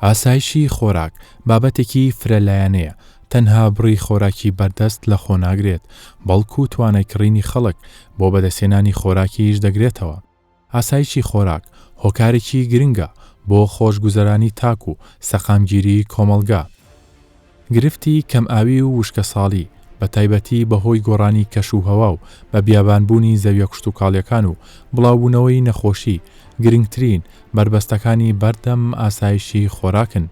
ئاسایشی خۆراک بابەتێکی فرەلایەنەیە، تەنها بڕی خۆراکی بەردەست لە خۆ ناگرێت، بەڵکو توانایکڕینی خەڵک بۆ بەدەستێنانی خۆراکیش دەگرێتەوە. ئاسایشی خۆراک هۆکارێکی گرنگە بۆ خۆشگوزەرانی تاک و سەقامگیری کۆمەلگا. گرفتی کەمئاوی و وشکە ساڵی بە تایبەتی بەهۆی گۆڕانی کەشوهەوا و بە بیابانبوونی زەویە کشتوکاڵیەکان و بڵاوبوونەوەی نەخۆشی گرنگترین بربەستەکانی بەردەم ئاسایشی خۆراکن.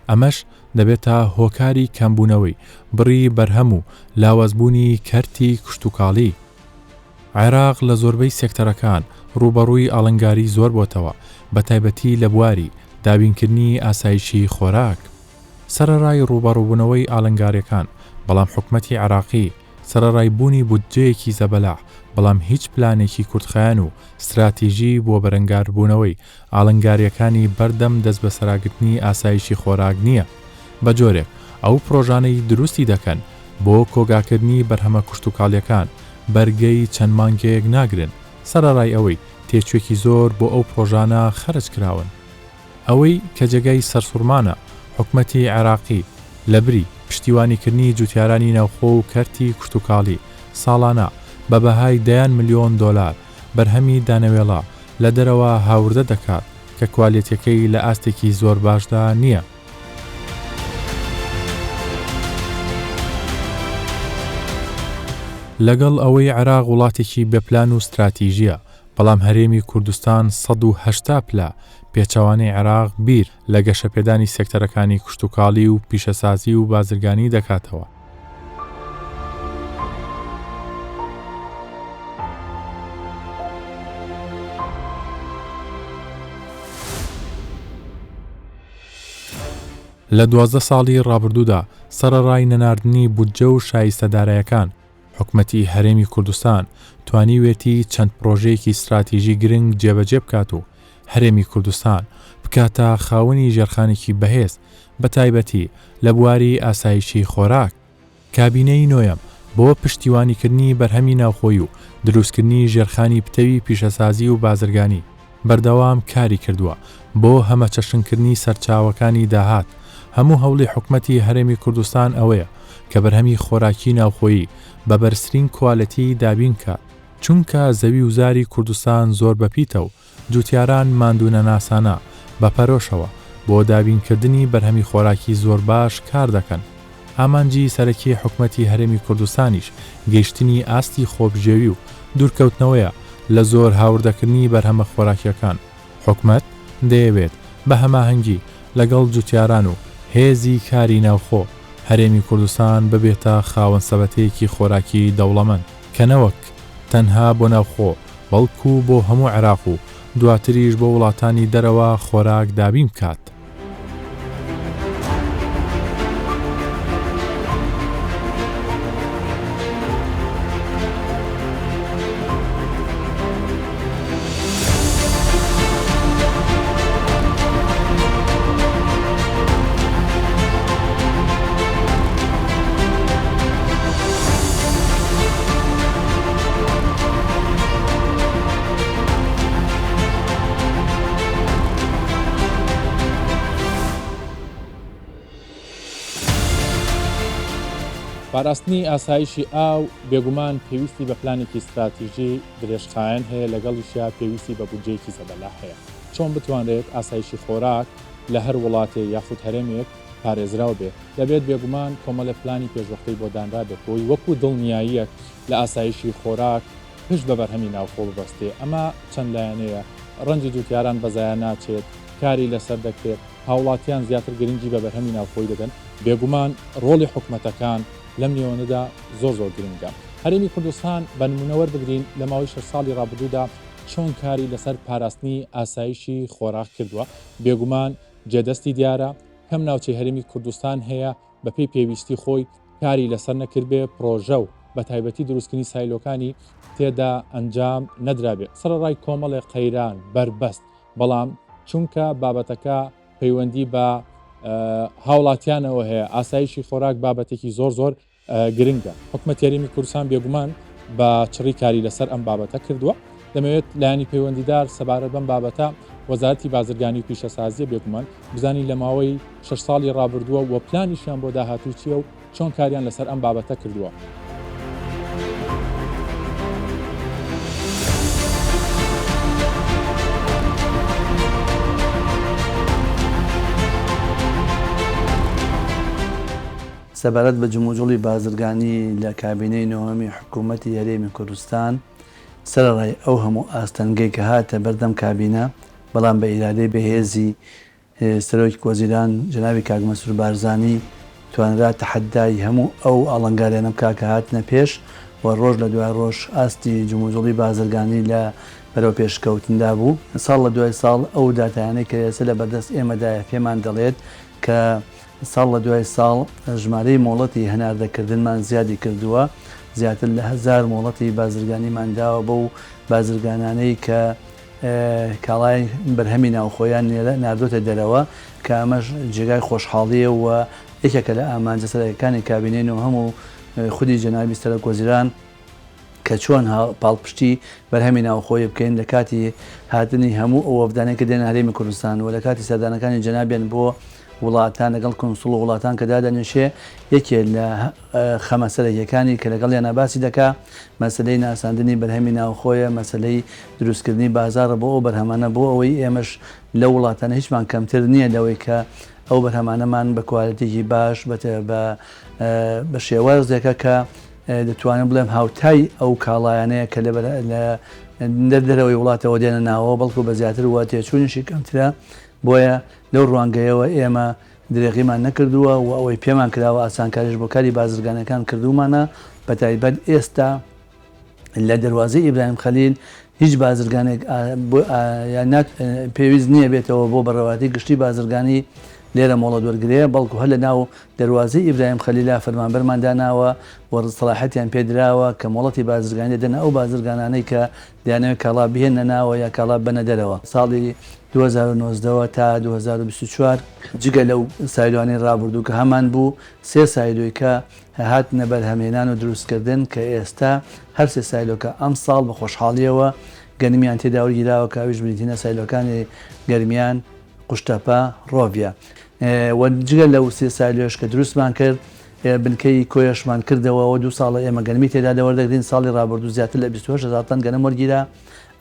ئەمەش دەبێتە هۆکاری کەمبوونەوەی بڕی بەرهەم و لاوەزبوونی کەرتی کشتوکاڵی. عێراق لە زۆربەی سێکتەرەکان ڕوبەڕووی ئاڵنگاری زۆر بۆتەوە، بە تایبەتی لە بواری دابینکردنی ئاسایشی خۆراک. سەرەڕای ڕوبەڕووبوونەوەی ئاڵنگاریەکان، بەڵام حکومەتی عێراقی سەرەڕای بوونی بودجەیەکی زەبەلاح، بەڵام هیچ پلانێکی کورتخایەن و استراتیژی بۆ بەرەنگاربوونەوەی ئاڵنگاریەکانی بەردەم دەست بە سەراگرتنی ئاسایشی خۆراک نییە. بە جۆرێک ئەو پرۆژانەی دروستی دەکەن بۆ کۆگاکردنی بەرهەمە کشتوکاڵیەکان بەرگەی چەند مانگەیەک ناگرن، سەرەڕای ئەوەی تێچوێکی زۆر بۆ ئەو پرۆژانە خەرج کراون. ئەوەی کە جێگەی سەرسوڕمانە حکومەتی عێراقی لە بری پشتیوانیکردنی جوتیارانی ناوخۆ و کەرتی کشتوکاڵی ساڵانە بە بەهای دەیان ملیۆن دۆلار بەرهەمی دانەوێڵا لە دەرەوە هاوردە دەکات کە کوالیتەکەی لە ئاستێکی زۆر باشدا نییە. لەگەڵ ئەوەی عێراق وڵاتێکی بێپلان و استراتیژیە، بەڵام هەرێمی کوردستان 180 پلە پێچەوانەی عێراق بیر لە گەشەپێدانی سێکتەرەکانی کشتوکاڵی و پیشەسازی و بازرگانی دەکاتەوە. لە 12 ساڵی ڕابردوودا سەرەڕای نەناردنی بودجە و شایستەدارایەکان، حکومەتی هەرێمی کوردستان توانیوێتی چەند پرۆژەیەکی استراتیژی گرنگ جێبەجێ بکات و هەرێمی کوردستان بکاتە خاوەنی ژێرخانێکی بەهێز، بە تایبەتی لە بواری ئاسایشی خۆراک. کابینەی نۆیەم بۆ پشتیوانیکردنی بەرهەمی ناوخۆیی و دروستکردنی ژێرخانی پتەوی پیشەسازی و بازرگانی بەردەوام کاری کردووە بۆ هەمە چەشنکردنی سەرچاوەکانی داهات. هەموو هەوڵی حکومەتی هەرێمی کوردستان ئەوەیە کە بەرهەمی خۆراکی ناوخۆیی بە بەرزترین کوالەتی دابین کات، چونکە زەوی و زاری کوردستان زۆر بەپیتە و جوتیاران ماندوونە ناسانە بە پەرۆشەوە بۆ دابینکردنی بەرهەمی خۆراکی زۆر باش کار دەکەن. ئامانجی سەرەکی حکومەتی هەرێمی کوردستانیش گەیشتنی ئاستی خۆبژێوی و دوورکەوتنەوەیە لە زۆر هاوردەکردنی بەرهەمە خۆراکیەکان. حکومەت دەیەوێت بە هەماهەنگی لەگەڵ جوتیاران و هێزی کاری ناوخۆ هەرێمی کوردستان ببێتە خاوەن سەبەتەیەکی خۆراکی دەوڵەمەند، کە نەوەک تەنها بۆ ناوخۆ بەڵکو بۆ هەموو عێراق و دواتریش بۆ وڵاتانی دەرەوە خۆراک دابین بکات. پاراستنی ئاسایشی ئاو بێگومان پێویستی بە پلانێکی استراتیژی درێژخایەن هەیە، لەگەڵیشیا پێویستی بە بودجەیەکی زەبەلاح هەیە. چۆن بتوانرێت ئاسایشی خۆراک لە هەر وڵاتێ یاخود هەرێمێک پارێزراو بێت؟ دەبێت بێگومان کۆمەڵە پلانی پێشوەختەی بۆ دانرا بێت بۆی وەکو دڵنیاییەک لە ئاسایشی خۆراک پشت بە بەرهەمی ناوخۆ ببەستێ. ئەمە چەند لایەنەیە، ڕەنجی جوتیاران بەزایە ناچێت، کاری لەسەر دەکرێت، هاوڵاتیان زیاتر گرنگی بە بەرهەمی ناوخۆی دەدەن. بێگومان ڕۆڵی حکومەتەکان لەم نێوانەدا زۆر گرنگە. هەرێمی کوردستان بە نمونە وەربگرین لە ماوەی 6 ساڵی ڕابردوودا چۆن کاری لەسەر پاراستنی ئاسایشی خۆراک کردووە. بێگومان جێدەستی دیارە کەم ناوچەی هەرێمی کوردستان هەیە بەپێی پێویستی خۆی کاری لەسەر نەکردبێ، پرۆژە و بە تایبەتی دروستکردنی سایلۆکانی تێدا ئەنجام نەدرابێت. سەرەڕای کۆمەڵێک قەیران بربەست، بەڵام چونکە بابەتەکە پەیوەندی بە هاوڵاتیانەوە هەیە، ئاسایشی خۆراک بابەتێکی زۆر گرنگە. حکومەتی هەرێمی کوردستان بێگومان بە چڕی کاری لەسەر ئەم بابەتە کردووە. دەمەوێت لایانی پەیوەندیدار سەبارەت بەم بابەتە وەزارەتی بازرگانی و پیشەسازیە بێگومان بزانین لە ماوەی 6 ساڵی ڕابردووە و پلانیشیان بۆ داهاتوو چیە و چۆن کاریان لەسەر ئەم بابەتە کردووە. سەبارەت بە جموجوڵی بازرگانی لە کابینەی نۆهەمی حکوومەتی هەرێمی کوردستان سەرەڕای ئەو هەموو ئاستەنگەی کە هاتە بەردەم کابینە بەڵام بە ئیرادەی بەهێزی سەرۆکی وەزیران جەنابی کاک مەسرور بارزانی توانرا تەحەدای هەموو ئەو ئاڵنگارانە بکا کە هاتنە پێش و ڕۆژ لە دوای ڕۆژ ئاستی جموجوڵی بازرگانی لە بەرەو پێشکەوتندا بوو. ساڵ لە دوای ساڵ ئەو داتایانەی کە ئێستا لە بەردەست ئێمەدایە پێمان دەڵێت کە ساڵ لە دوای ساڵ ژمارەی مۆڵەتی هەناردەکردنمان زیادی کردووە، زیاتر لە 1000 مۆڵەتی بازرگانیمان داوە بەو بازرگانانەی کە کاڵای بەرهەمی ناوخۆیان ناردۆتە دەرەوە کە ئەمەش جێگای خۆشحاڵیە و یەکێکە لە ئامانجە سەرەکیەکانی کابینەی نۆهەم و خودی جەنابی سەرۆک وەزیران کە چۆن پاڵپشتی بەرهەمی ناوخۆی بکەین لە کاتی هاتنی هەموو ئەو وەفدانەی کە دێنە هەرێمی کوردستان و لە کاتی سەردانەکانی جەنابیان بۆ وڵاتان لەگەڵ کۆنسوڵ وڵاتان کە دادەنێشێ یەکێ لە خەمەسەرەکیەکانی کە لەگەڵ یان باسی دەکا مەسلەی ناساندنی بەرهەمی ناوخۆیە، مەسلەی دروستکردنی بازارە بۆ ئەو بەرهەمانە بۆ ئەوەی ئێمەش لە وڵاتانە هیچمان کەمتر نییە لەوەی کە ئەو بەرهەمانەمان بە کواڵیتێکی باش بە شێوازێکە کە دەتوانم بڵێم هاوتای ئەو کاڵایانەیە کە لە دەرەوەی وڵاتەوە دێنە ناوە بەڵکو بە زیاتر وە تێچوونیشی کەمترە. بۆیە لەو ڕوانگەیەوە ئێمە درێغیمان نەکردووە و ئەوەی پێمان کراوە ئاسانکاریش بۆ کاری بازرگانەکان کردومانە. بە تایبەت ئێستا لە دەواازەی ئیبراهیم خەلیل هیچ بازرگانێک پێویست نییە بێتەوە بۆ بەڕەواتی گشتی بازرگانی لێرە مۆڵە دووەرگرەیە، بەڵکو هەر لە ناو دەواازەی ئیبراهیم خەلیلا فەرمانبەرمان داناوە و سەلاحەتیان پێدراوە کە مۆڵەتی بازرگانی دەنە ئەو بازرگانانەی کە دەیانەوێت کاڵا بهێنە ناوە یا کاڵا بنە دەرەوە. ساڵی 2019 تا 2024 جگە لەو سایلوانی ڕابردوو کە هەمان بوو 3 سایلۆی کە هاتنە بەرهەمهێنان و دروستکردن کە ئێستا هەر 3 سایلۆکە ئەم ساڵ بە خۆشحاڵیەوە گەنمیان تێدا وەرگیراوە کە ئەویش بریتینە سایلۆکانی گەرمیان قوشتەپە ڕۆڤە و جگە لەو 3 سایلۆش کە دروستمان کرد بنکەی کۆیەشمان کردەوە و 2 ساڵە ئێمە گەنمی تێدا دەوەردەگرین. ساڵی ڕابردوو زیاتر لە 28,000 تەن گەنم وەرگیرا،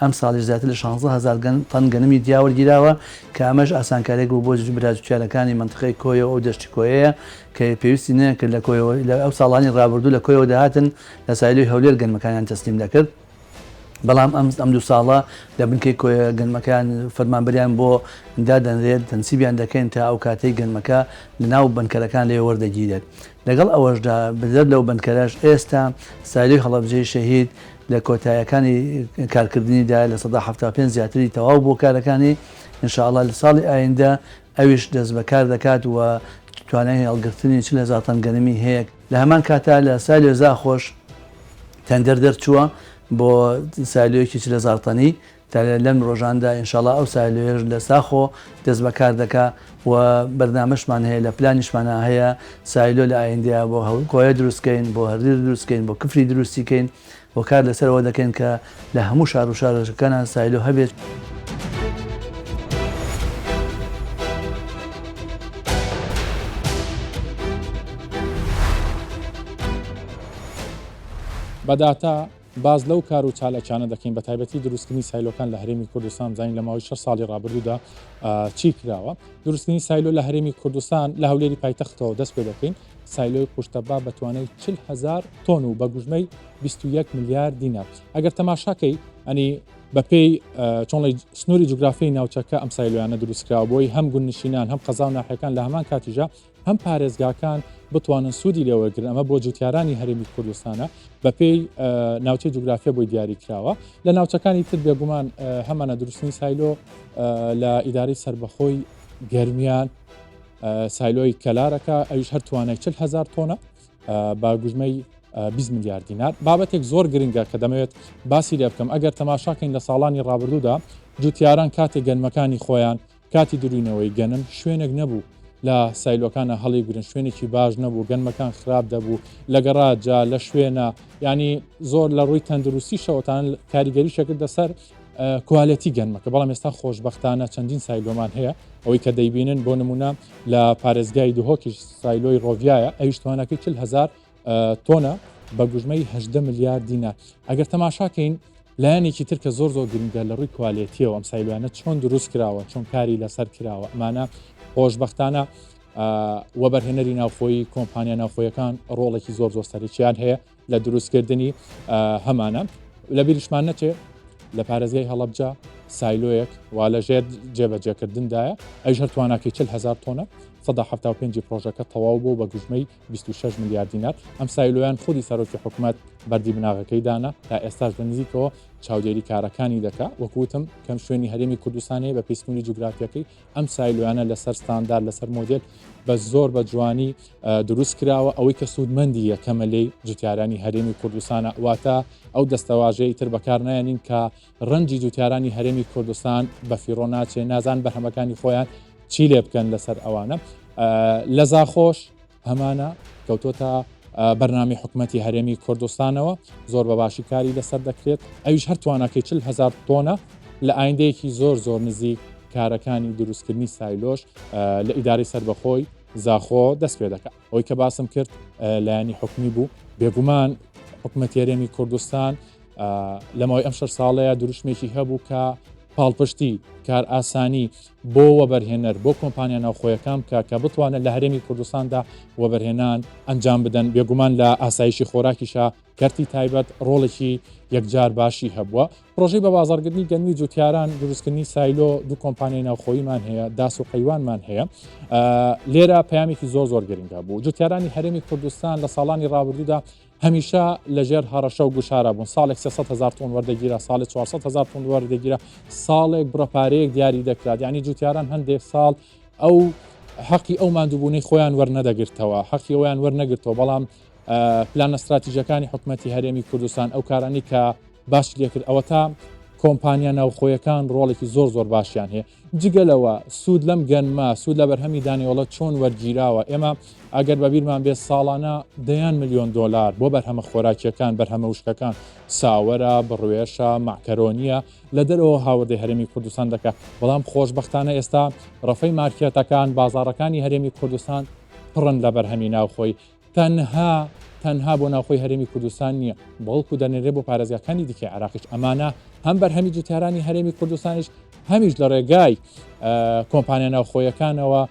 ئەم ساڵی زیاتر لە 16,000 تەن گەنمی دیاوەرگیراوە کە ئەمەش ئاسانکارێک بوو بۆ براجوچارەکانی منتقەی کۆیەوە ئەو دەشتی کۆیەیە کە پێویستی نەکرد لە کۆیەوە لە ئەو ساڵانی ڕابردوو لە کۆیەوە داهاتن لە سایلۆی هەولێر گەنمەکانیان تەسلیم دەکرد. بەڵام ئەم 2 ساڵە لە بنکەی کۆیە گەنمەکان فەرمانبەریان بۆ دادەنرێت تەنسیبیان دەکەین تا ئەو کاتەی گەنمەکە لە ناو بنکەرەکان لێ وەردەگیرێت. لەگەڵ ئەوەشدا بەدەر لەو بنکەرەش ئێستا سایلۆی هەڵەبجەی شەهید لە کۆتاییەکانی کارکردنیدا لە 175 زیاتری تەواو بۆ کارەکانی ئینشاءالله لە ساڵی ئایندە ئەویش دەست بەکار دەکات و توانای هەڵگرتنی 40,000 تەن گەنمی هەیە. لە هەمان کاتا لە سایلۆ زاخۆش تەندەر دەرچووە بۆ سایلۆیەکی 40,000 تەنی لەم ڕۆژاندا ئینشاءالله ئەو سایلۆیەش لە ساخۆ دەست بەکار دەکا و بەرنامەشمان هەیە لە پلانیشمانە هەیە سایلۆ لە ئایندەیە بۆ کۆیە دروستکەین، بۆ هەردیر دروستکەین، بۆ کفری دروستیکەین و کار لەسەرەوە دەکەین کە لە هەموو شار و شارەکانە سایلۆ هەبێت. بەداتا باز لەو کار و چالەکانە دەکەین بە تایبەتی دروستکردنی سایلۆکان لە هەرێمی کوردستان زانین لە ماوەی 6 ساڵی ڕابردوودا چی کراوە. دروستکردنی سایلۆ لە هەرێمی کوردستان لە هەولێری پایتەختەوە دەست پێ دەکەین. سایلۆی قوشتەپە بە توانای 40,000 تۆن و بە گوژمەی 21 میلیارد دینار. ئەگەر تەماشاکەی ئەنی بەپێی چۆن سنووری جوگرافیای ناوچەکە ئەم سایلۆیانە دروستکراوە بۆی هەم گوندنشینان هەم قەزا و ناحیەکان لە هەمان کاتیژە هەم پارێزگاکان بتوانن سوودی لێوەرگرن. ئەمە بۆ جوتیارانی هەرێمی کوردستانە بەپێی ناوچەی جوگرافیا بۆی دیاری کراوە. لە ناوچەکانی تر بێگومان هەمانە دروستنی سایلۆ لە ئیداری سربەخۆی گەرمیان سایلۆی کەلارەکە ئەویش هەر توانای 40,000 تۆنە با گوژمەی 20 میلیارد دینار. بابەتێک زۆر گرنگە کە دەمەوێت باسی لێ بکەم. ئەگەر تەماشاکەین لە ساڵانی ڕابردوودا جوتیاران کاتێک گەنمەکانی خۆیان کاتی دروینەوەی گەنم شوێنێک نەبوو لە سایلۆکانە هەڵی گرن، شوێنێکی باش نەبوو، گەنمەکان خراپ دەبوو لە گەڕاجا لە شوێنە، ینی زۆر لە ڕووی تەندروستی شەوەتان کاریگەری شەکرد دەسەر کوالەتی گەنمەکە بەڵام ئێستا خۆشببختانە چەندین سایلۆمان هەیە ئەوەی کە دەیبینن بۆ نمونە لە پارێزگای دوهۆکی سایلۆی ڕۆڤایە ئەویش توانەکەی 40,000 تۆنە بە گوژمەی 18 میلیارد دینار ئەگەر تەماشاکەین لایەنێکی تر کە زۆر گرنگە لە ڕووی کوالێتیەوە ئەم سایلوانە چۆن دروست کراوە چۆن کاری لەسەر کراوە ئەمانە خۆشببختانە وەبەرهێنەری ناوخۆی کۆمپانیا ناوخۆیەکان ڕۆڵێکی زۆر سەرچیان هەیە لە دروستکردنی هەمانە لە بیرشمان نەچێ لە پارێزگای هەڵەبجە سایلۆیەک وا لەژێر جێبەجێکردندایە ئەویش هەر تواناکەی 40,000 تۆنە 175 پرۆژەکە تەواو بوو بە گوژمەی 26 میلیارد دینار ئەم سایلۆیان خودی سەرۆکی حکوومەت بەردی بناغەکەی دانا تا ئێستاش بە نزیکەوە چاودێری کارەکانی دەکا وەکوتم کەم شوێنی هەرێمی کوردستانی بە پێیسبوونی جوگرافیەکەی ئەم سایلۆیانە لەسەر ستاندار لەسەر مۆدل بە زۆر بە جوانی دروست کراوە ئەوەی کە سوودمەندی یەکەمە لێی جوتیارانی هەرێمی کوردستانە واتە ئەو دەستەواژەی تر بەکار نایەنین کە ڕەنجی جوتیارانی هەرێمی کوردستان بە فیڕۆ ناچێ نازان بەرهەمەکانی خۆیان چی لێ بکەن لەسەر ئەوانە لە زاخۆش هەمانە کەوتۆتە بەرنامی حکوومەتی هەرێمی کوردستانەوە زۆر بە باشی کاری لەسەر دەکرێت ئەویش هەر تواناکەی 40,000 تۆنە لە ئایندەیەکی زۆر نزیک کارەکانی دروستکردنی سایلۆش لە ئیداری سربەخۆی زاخۆ دەست پێ دەکات ئەوەی کە باسم کرد لایەنی حکومی بوو بێگومان حکوومەتی هەرێمی کوردستان لەماوەی ئەم 6 ساڵەیە دروشمێکی هەبوو کە پاڵپشتی کار ئاسانی بۆ وەبەرهێنەر بۆ کۆمپانیا ناوخۆیەکان کە بتوانن لە هەرێمی کوردستاندا وەبەرهێنان ئەنجام بدەن بێگومان لە ئاسایشی خۆراکیشا کەرتی تایبەت ڕۆڵێکی یەکجار باشی هەبووە پرۆژەی بە بازارگرنی گەنمی جوتیاران دروستکردنی سایلۆ دوو کۆمپانیای ناوخۆییمان هەیە داس و قەیوانمان هەیە لێرە پەیامێکی زۆر گرنگە بوو جوتیارانی هەرێمی کوردستان لە ساڵانی ڕابردوودا هەمیشە لەژێر هەڕەشە و گوشارە بوون ساڵێک 300,000 تۆن وەردەگیرە ساڵی 400,000 تۆن وەردەگیرە ساڵێک بڕەپارەیەک دیاری دەکرات یعنی جوتیاران هەندێک ساڵ ئەو حەقی ئەو ماندووبوونەی خۆیان وەرنەدەگرتەوە حەقی ئەویان وەرنەگرتەوە بەڵام پلان ئەستراتیژیەکانی حکوومەتی هەرێمی کوردستان ئەو کارانی کە باش لێکرد ئەوە تا کۆمپانیا ناوخۆیەکان ڕۆڵێکی زۆر باشیان هەیە جگەلەوە سوود لەم گەنمە سوود لە بەرهەمی دانیوەڵە چۆن وەرگیراوە ئێمە ئەگەر بەبیرمان بێت ساڵانە دەیان ملیۆن دۆلار بۆ بەرهەمە خۆراکیەکان بەرهەمە وشکەکان ساوەرە بڕوێشە ماکەرۆنیە لە دەرەوە هاوردەی هەرێمی کوردستان دەکات بەڵام خۆشببختانە ئێستا ڕفەی مارکێتەکان بازاڕەکانی هەرێمی کوردستان پڕن لە بەرهەمی ناوخۆی تەنها بۆ ناوخۆی هەرێمی کوردستان نییە بەڵکو دەنێرێ بۆ پارێزگاکانی دیکە عراقیش ئەمانە هەم بەرهەمی جوتیارانی هەرێمی کوردستانیش هەمیش لە ڕێگای کۆمپانیا ناوخۆیەکانەوە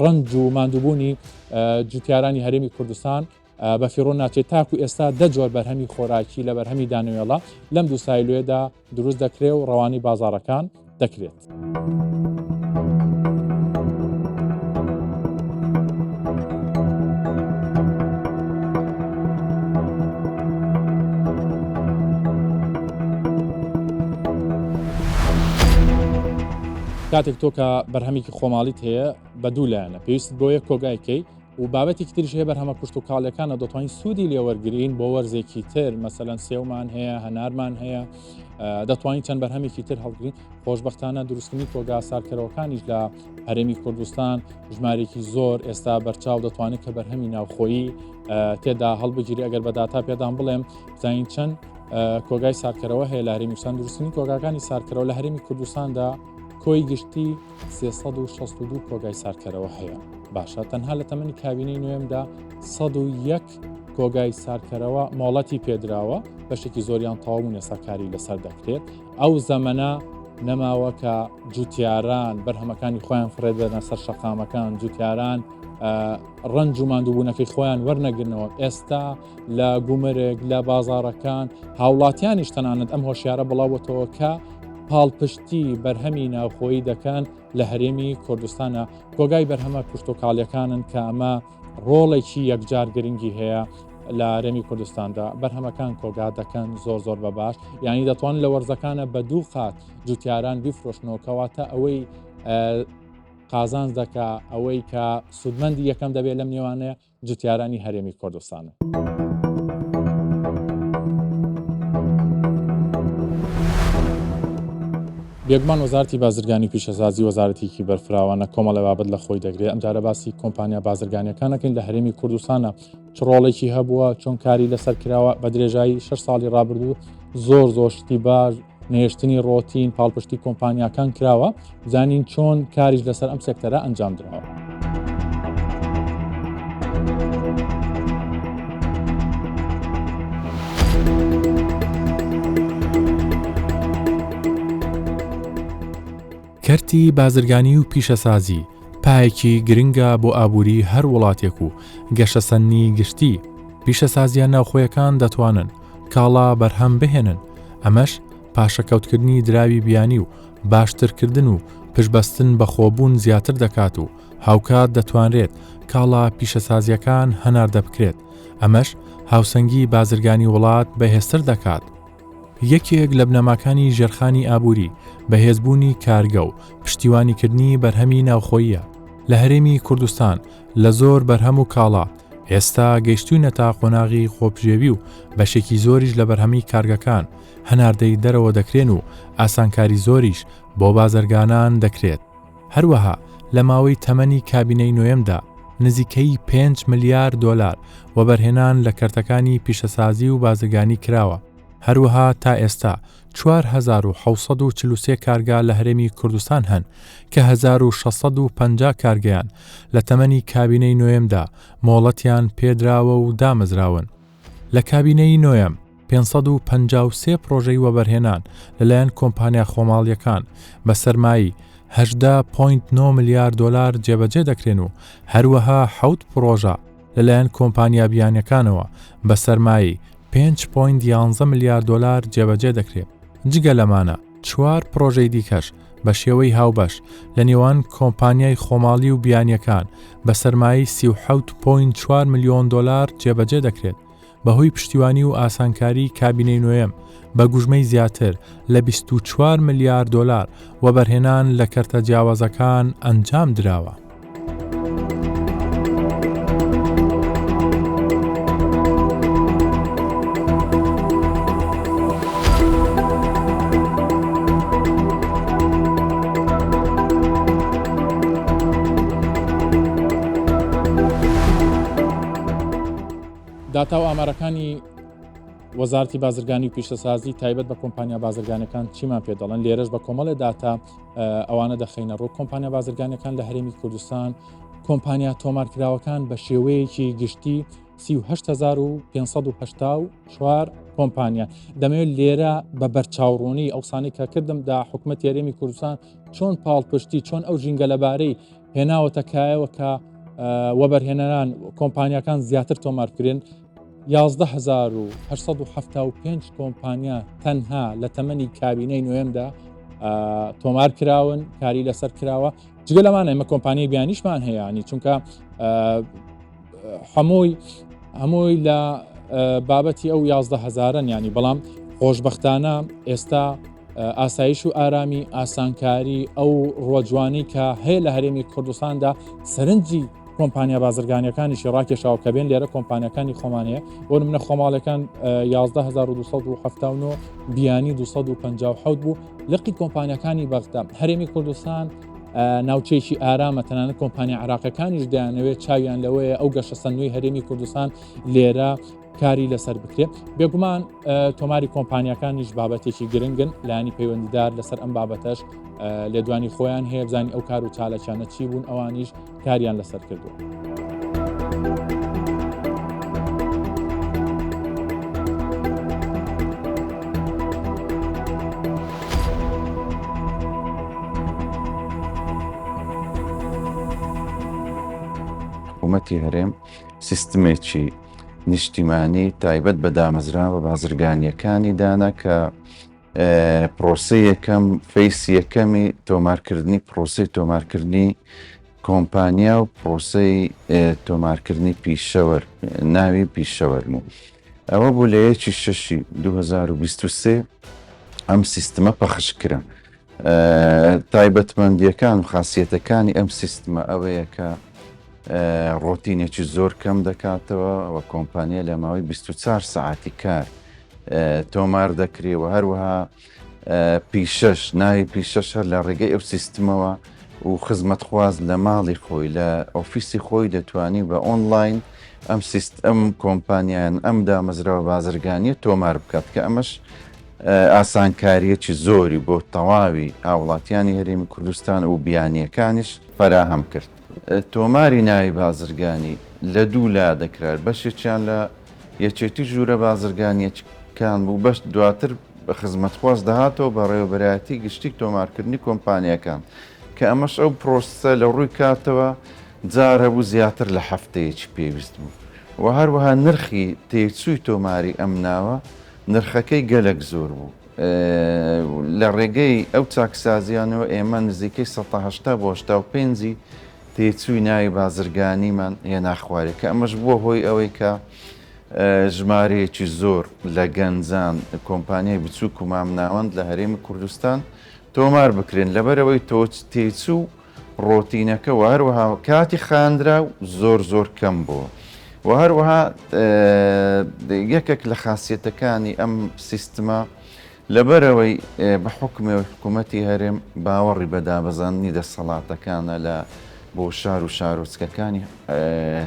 ڕنج و ماندووبوونی جوتیارانی هەرێمی کوردستان بە فیڕۆ ناچێت تاکو ئێستا 10 جۆر بەرهەمی خۆراکی لە بەرهەمی دانوێڵە لەم دوو سایلوێدا دروست دەکرێت و ڕەوانی بازاڕەکان دەکرێت. کاتێک تۆ کە بەرهەمێکی خۆماڵیت هەیە بە دوو لایەنە پێویست بۆیە کۆگایکەی و بابەتێکی تریش هەیە بەرهەمە کوشت و کاڵەکانە دەتوانین سوودی لێوەرگین بۆ وەرزێکی تر مەسەلەن سێومان هەیە هەنارمان هەیە دەتوانین چەند بەرهەمێکی تر هەڵگرین خۆشببختانە دروستنی کۆگا سارکەرەوەکانیش لە هەرێمی کوردستان ژمارێکی زۆر ئێستا بەرچاو دەتوانێت کە بەرهەمی ناوخۆیی تێدا هەڵبگیری ئەگەر بە داتا پێدان بڵێم زین چەند کۆگای سارکەرەوە هەیە لە هەرێمی کوردستان دروستنی کۆگاکانی سارکەرەوە لە هەرێمی کوردستاندا کۆی گشتی 362 کۆگای سارکەرەوە هەیە باشە تەنها لە تەمەنی کابینەی نوێمدا 101 کۆگای سارکەرەوە مۆڵەتی پێدراوە بەشێکی زۆریان تەواو نێساکاری لەسەر دەکرێت ئەو زەمەنە نەماوە کە جوتیاران بەرهەمەکانی خۆیان فڕێدەنە سەر شەقامەکان جوتیاران ڕنج و ماندووبوونەکەی خۆیان وەرنەگرنەوە ئێستا لە گومرێک لە بازاڕەکان هاوڵاتیانیش تەنانەت ئەم هۆشیارە بڵاوەتەوە کە پاڵپشتی بەرهەمی ناوخۆیی دەکەن لە هەرێمی کوردستانە کۆگای بەرهەمە پشتۆکاڵیەکانن کە ئەمە ڕۆڵێکی یەکجار گرنگی هەیە لە هەرێمی کوردستاندا بەرهەمەکان کۆگا دەکەن زۆر بە باش یعنی دەتوان لە وەرزەکانە بە دوو قات جوتیاران بیفرۆشنەوەکەواتە ئەوەی قازانج دەکا ئەوەی کە سوودمەندی یەکەم دەبێت لەم نێوانەیە جوتیارانی هەرێمی کوردستانە. بێگومان وەزارەتی بازرگانی پیشەسازی وەزارەتێکی بەرفراوانە کۆمەڵە بابەت لە خۆی دەگرێت ئەمجارە باسی کۆمپانیا بازرگانیەکانەکەین لە هەرێمی کوردستانە چ ڕۆڵێکی هەبووە چۆن کاری لەسەر کراوە بە درێژایی 6 ساڵی ڕابردوو زۆر شتی باش نێشتنی ڕۆتین پاڵپشتی کۆمپانیاکان کراوە زانین چۆن کاریش لەسەر ئەم سێکتەرە ئەنجام درراوە. کەرتی بازرگانی و پیشەسازی پایەکی گرنگە بۆ ئابووری هەر وڵاتێک و گەشەسەنی گشتی پیشەسازیان ناوخۆیەکان دەتوانن کاڵا بەرهەم بهێنن ئەمەش پاشەکەوتکردنی دراوی بیانی و باشترکردن و پشبەستن بە خۆبوون زیاتر دەکات و هاوکات دەتوانرێت کاڵا پیشەسازیەکان هەناردە بکرێت ئەمەش هاوسەنگی بازرگانی وڵات بەهێزتر دەکات. یەکێک لە بنەماکانی ژێرخانی ئابووری بەهێزبوونی کارگە و پشتیوانیکردنی بەرهەمی ناوخۆییە لە هەرێمی کوردستان لە زۆر بەرهەم و کاڵا ئێستا گەیشتوونە تا قۆناغی خۆپژێوی و بەشێکی زۆریش لە بەرهەمی کارگەکان هەناردەی دەرەوە دەکرێن و ئاسانکاری زۆریش بۆ بازرگانان دەکرێت. هەروەها لە ماوەی تەمەنی کابینەی نوێمدا نزیکەی 5 ملیار دۆلار وەبەرهێنان لە کەرتەکانی پیشەسازی و بازرگانی کراوە. هەروەها تا ئێستا 4643 کارگا لە هەرێمی کوردستان هەن کە 1650 کارگەیان لە تەمەنی کابینەی نوێمدا مۆڵەتیان پێدراوە و دامەزراون. لە کابینەی نوێم 553 پرۆژەی وەبەرهێنان لەلایەن کۆمپانیا خۆماڵیەکان بە سەرمایی 18.9 ملیار دۆلار جێبەجێ دەکرێن و هەروەها 7 پرۆژە لەلایەن کۆمپانیا بیانیەکانەوە بە سەرمایی 5.11 ملیار دۆلار جێبەجێ دەکرێت. جگە لەمانە 4 پرۆژەی دیکەش بە شێوەی هاوبەش لە نێوان کۆمپانیای خۆماڵی و بیانیەکان بە سەرمایی 37.4 ملیۆن دۆلار جێبەجێ دەکرێت. بەهۆی پشتیوانی و ئاسانکاری کابینەی نوێم بە گوژمەی زیاتر لە 24 ملیار دۆلار وەبەرهێنان لە کەرتە جیاوازەکان ئەنجام دراوە. داتا و ئامارەکانی وەزارەتی بازرگانی و پیشەسازی تایبەت بە کۆمپانیا بازرگانەکان چیمان پێ دەڵێن لێرەش بە کۆمەڵی داتا ئەوانە دەخینە ڕوو کۆمپانیا بازرگانەکان لە هەرێمی کوردستان کۆمپانیا تۆمارکراوەکان بە شێوەیەکی گشتی 38584 کۆمپانیا دەمەوێت لێرە بە بەرچاوڕوونی ئەوسانی کە کردمدا حکوومەتی هەرێمی کوردستان چۆن پاڵپشتی چۆن ئەو ژینگە لەبارەی هێناوەتەکایەوە کە وەبەرهێنەران کۆمپانیەکان زیاتر تۆمارکرێن 11875 کۆمپانیا تەنها لە تەمەنی کابینەی نوێمدا تۆمار کراون کاری لەسەر کراوە. جگە لەمانە ئێمە کۆمپانیای بیانیشمان هەیەانی چونکە هەمووی لە بابەتی ئەو 11,000 ینی بەڵام خۆشبەختانە ئێستا ئاسایش و ئارامی ئاسانکاری ئەو ڕۆجوانی کە هەیە لە هەرێمی کوردستاندا سەرنجی کۆمپانیا بازرگانیەکانیشی ڕاکێشاوە کە بێن لێرە کۆمپانیەکانی خۆمانەیە بۆ نمونە خۆماڵەکان 11279 بیانی 257 بوو. لقی کۆمپانیەکانی بەغدا هەرێمی کوردستان ناوچەیەکی ئارامە تەنانەت کۆمپانیا عراقەکانیش دەیانەوێت چاویان لەوەیە ئەو گەشە سەنووی هەرێمی کوردستان لێرە کاری لەسەر بکرێت. بێگومان تۆماری کۆمپانیەکانیش بابەتێکی گرنگن لایانی پەیوەندیدار لەسەر ئەم بابەتەش لێدوانی خۆیان هەیە بزانین ئەو کار و چالەکیانە چی بوون ئەوانیش کاریان لەسەر کردووە. حکوومەتی هەرێم سیستمێکی نیشتیمانی تایبەت بە دامەزراوە بازرگانیەکانی دانا کە پرۆسە یەکەم فەیسی یەکەمی تۆمارکردنی پرۆسەی تۆمارکردنی کۆمپانیا و پرۆسەی تۆمارکردنی پیشەوەر ناوی پیشەوەرمو ئەوە بوو لە 1/6/2023 ئەم سیستمە پەخشکرا. تایبەتمەندیەکان و خاصیەتەکانی ئەم سیستمە ئەوەیە کە ڕۆتینێکی زۆر کەم دەکاتەوە ئەوە کۆمپانیا لە ماوەی 24 ساعتی کار تۆمار دەکرێەوە. هەروەها پیشەش ناوی پیشەش هەر لە ڕێگەی ئەو سیستمەوە و خزمەتخواز لە ماڵی خۆی لە ئۆفیسی خۆی دەتوانی بە ئۆنلاین ئەم کۆمپانیایان ئەم دامەزراوە بازرگانیە تۆمار بکات کە ئەمەش ئاسانکاریەکی زۆری بۆ تەواوی هاوڵاتیانی هەرێمی کوردستان و بیانیەکانیش فراهەم کرد. تۆماری ناوی بازرگانی لە دوو لا دەکرار، بەشێکیان لە یەکێتی ژوورە بازرگانیەکان بوو، بەش دواتر بە خزمەتخواز دەهاتەوە بە ڕێوەبەرایەتی گشتی تۆمارکردنی کۆمپانیەکان کە ئەمەش ئەو پرۆسە لە ڕووی کاتەوە جار هەبوو زیاتر لە هەفتەیەکی پێویست بوو و هەروەها نرخی تێچووی تۆماری ئەم ناوە نرخەکەی گەلک زۆر بوو. لە ڕێگەی ئەو چاکسازیانەوە ئێمە نزیکەی 1970 بۆ 85 تێچووی ناوی بازرگانیمان هێنا خوارێ کە ئەمەش بووە هۆی ئەوەی کە ژمارەیەکی زۆر لە گەنجان کۆمپانیای بچووک و مامناوەند لە هەرێمی کوردستان تۆمار بکرێن لەبەرەوەی تێچوو ڕۆتینەکە و هەروەها کاتی خاندرا و زۆر کەم بووە و هەروەها یەکێک لە خاسیەتەکانی ئەم سیستمە لەبەرەوەی بە حکومەوە حکوومەتی هەرێم باوەڕی بەدابەزاندنی دەسەڵاتەکانە لە بۆ شار و شارۆچکەکانی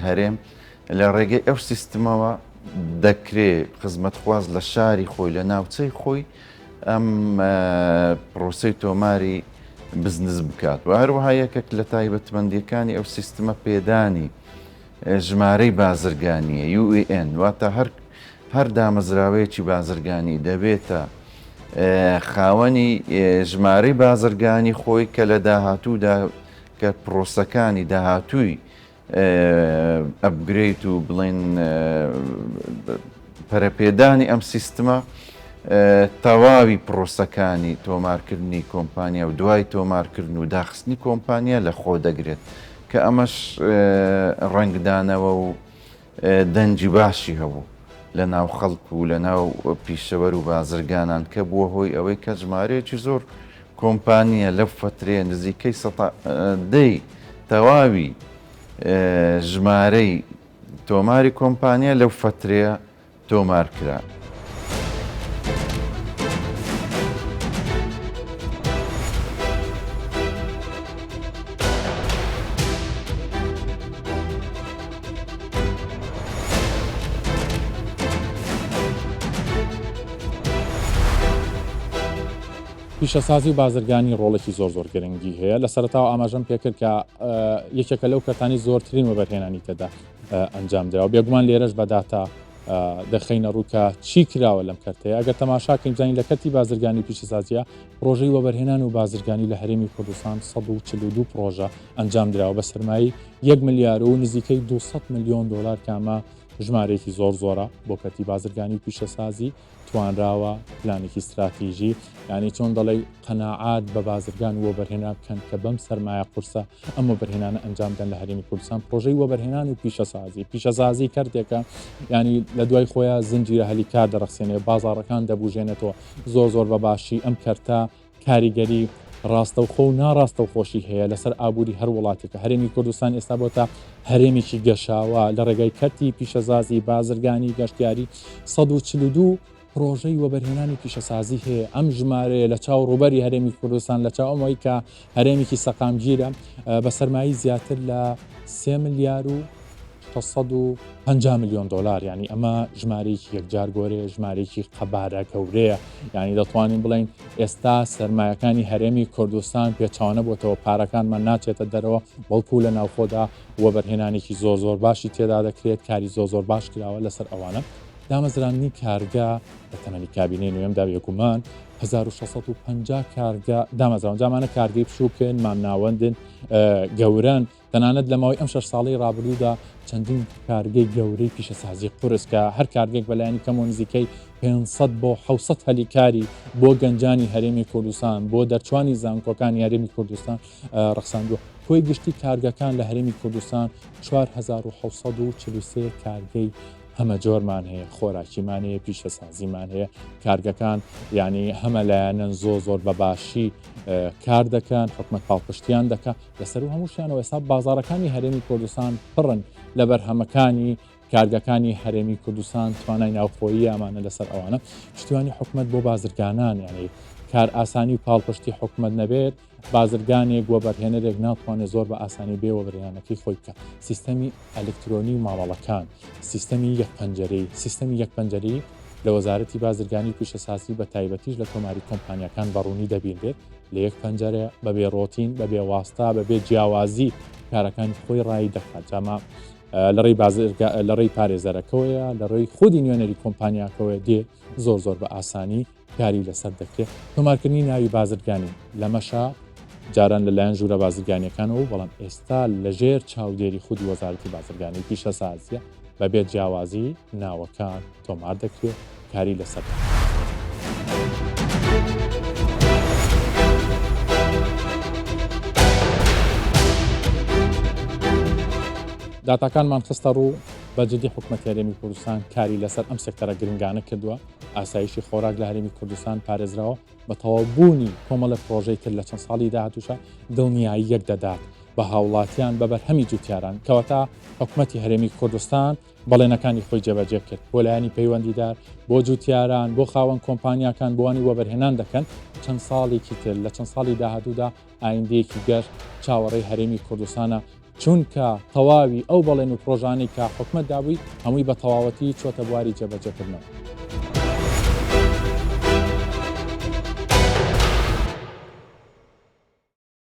هەرێم لە ڕێگەی ئەو سیستمەوە دەکرێت خزمەتخواز لە شاری خۆی لە ناوچەی خۆی ئەم پرۆسەی تۆماری بزنس بکات و هەروەها یەکێک لە تایبەتمەندیەکانی ئەو سیستمە پێدانی ژمارەی بازرگانیە UAN واتە هەر دامەزراوەیەکی بازرگانی دەبێتە خاوەنی ژمارەی بازرگانی خۆی کە لە داهاتوودا کە پرۆسەکانی داهاتووی ئەپگریت و بڵێن پەرەپێدانی ئەم سیستمە تەواوی پرۆسەکانی تۆمارکردنی کۆمپانیا و دوای تۆمارکردن و داخستنی کۆمپانیا لە خۆ دەگرێت کە ئەمەش ڕەنگدانەوە و دەنجی باشی هەبوو لە ناو خەڵک و لە ناو پیشەوەر و بازرگانان کە بووە هۆی ئەوەی کە ژمارەیەکی زۆر کۆمپانیە لەو فترەیە نزیکەی دەی تەواوی ژمارەی تۆماری کۆمپانیا لەو فترەیە تۆمار کرا. پیشەسازی و بازرگانی ڕۆڵێکی زۆر گرنگی هەیە لە سەرەتاوە ئاماژەم پێکرد کە یەکێکە لەو کەتانی زۆرترین وەبەرهێنانی تێدا ئەنجام درا و بێگومان لێرەش بەداتا دەخینە ڕووکە چی کراوە لەم کەرتەیە ئەگەر تەماشاکەین بزانین لە کەرتی بازرگانی پیشەسازیە پرۆژەی وەبەرهێنان و بازرگانی لە هەرێمی کوردستان 142 پرۆژە ئەنجام دراوە بە سەرمایی 1 ملیار و نزیکەی 200 میلیۆن دلار کامە ژمارەیەکی زۆرە بۆ کەرتی بازرگانی و پیشەسازی توانراوە پلانێکی استراتیژی یعنی چۆن دەڵێ قەناعات بە بازرگان وەبەرهێنا بکەن کە بەم سەرمایە قورسە ئەم وەبەرهێنانە ئەنجامدەن لە هەرێمی کوردستان پرۆژەی وەبەرهێنان و پیشەسازی کردێکە ینی لە دوای خۆیان زنجیرە هەلیکار دەرەخسێنێ بازاڕەکان دەبوژێنێتەوە زۆر بە باشی ئەم کەرتە کاریگەری ڕاستەوخۆ و ناڕاستە و خۆشی هەیە لەسەر ئابووری هەر وڵاتێکە هەرێمی کوردستان ئێستا بۆتە هەرێمێکی گەشاوە لە ڕێگای کەرتی پیشەسازی بازرگانی گەشتیاری 142 پرۆژەی وەبەرهێنانی پیشەسازی هەیە ئەم ژمارەیە لە چاو ڕوبەری هەرێمی کوردستان لە چاو ئەمەوەی کە هەرێمێکی سەقامگیرە بە سەرمایی زیاتر لە 3 ملیار و 650 میلیۆن دلار ینی ئەمە ژمارەیەکی یەکجار گۆرەیە ژمارەیەکی قەبارە گەورەیە ینی دەتوانین بڵین ئێستا سەرمایەکانی هەرێمی کوردستان پێچوانە بۆتەوە پارەکانمان ناچێتە دەرەوە بەڵکو لە ناوخۆدا وەبەرهێنانێکی زۆر باشی تێدا دەکرێت کاری زۆر باش کراوە لەسەر ئەوانە دامەزرانی کارگا بە تەمەنی کابینەی نوێمدا بێگومان 1650 کارگا دامەزران جامانە کارگەی بچووکن مامناوەندن گەورن تەنانەت لە ماوەی ئەم 6 ساڵەی ڕابردوودا چەندین کارگەی گەورەی پیشەسازی قورس کە هەر کارگێک بەلایانی کەم و نزیکەی 500 بۆ 600 هەلیکاری بۆ گەنجانی هەرێمی کوردستان بۆ دەرچوانی زانکۆکانی هەرێمی کوردستان ڕخساندووە کۆی گشتی کارگەکان لە هەرێمی کوردستان 4643 کارگەی هەمە جۆرمان هەیە خۆراکیمان هەیە پیشەسازیمان هەیە کارگەکان ینی هەمە لایەنن زۆر بە باشی کار دەکەن حکومەت پاڵپشتیان دەکە لەسەر و هەمووشیانەوە ئێستا بازاڕەکانی هەرێمی کوردستان پڕن لە بەرهەمەکانی کارگەکانی هەرێمی کوردستان توانای ناوخۆیی ئەمانە لەسەر ئەوانە پشتیوانی حکومەت بۆ بازرگانان یعنی کار ئاسانی و پاڵپشتی حکومەت نەبێت بازرگانێک وەبەرهێنەرێک ناتوانێت زۆر بە ئاسانی بێ وەبەرهێنانەکەی خۆی بکە سیستەمی ئەلکترۆنی و ماوەڵەکان سیستەمی یەک پەنجەرەی لە وەزارەتی بازرگانی و پیشەسازی بە تایبەتیش لە تۆماری کۆمپانیەکان بەڕوونی دەبینرێت لە یەک پەنجەرە بەبێ ڕۆتین بەبێ واستا بەبێ جیاوازی کارەکانی خۆی ڕایی دەکات جاما لە ڕێی پارێزەرەکەوەیە لە ڕێی خودی نوێنەری کۆمپانیاکەوە دێ زۆر بە ئاسانی کاری لەسەر دەکرێت تۆمارکردنی ناوی بازرگانی لەمەشە جاران لەلایەن ژوورە بازرگانیەکانەوە بەڵام ئێستا لەژێر چاودێری خودی وەزارەتی بازرگانی پیشەسازیە بەبێت جیاوازی ناوەکان تۆمار دەکرێت کاری لەسەر داتاکانمان خستە ڕوو بەجددی حکومەتی هەرێمی کوردستان کاری لەسەر ئەم سێکتەرە گرنگانە کردووە ئاسایشی خۆراک لە هەرێمی کوردستان پارێزراوە بە تەواوبوونی کۆمەڵە پرۆژەی تر لە چەند ساڵی داهاتووشە دڵنیایی یەک دەدات بە هاوڵاتیان بەبەر هەمی جوتیاران کەواتە حکومەتی هەرێمی کوردستان بەڵێنەکانی خۆی جێبەجێ کرد بۆ لایەنی پەیوەندیدار بۆ جوتیاران بۆ خاوەن کۆمپانیاکان بۆوانی وەبەرهێنان دەکەن چەند ساڵێکی تر لە چەند ساڵی داهاتوودا ئایندەیەکی گەشت چاوەڕێی هەرێمی کوردستانە چونکە تەواوی ئەو بەڵێن و پرۆژانەی کە حکومەت دابووی هەمووی بە تەواوەتی چۆتە بواری جێبەجێکردنەوە.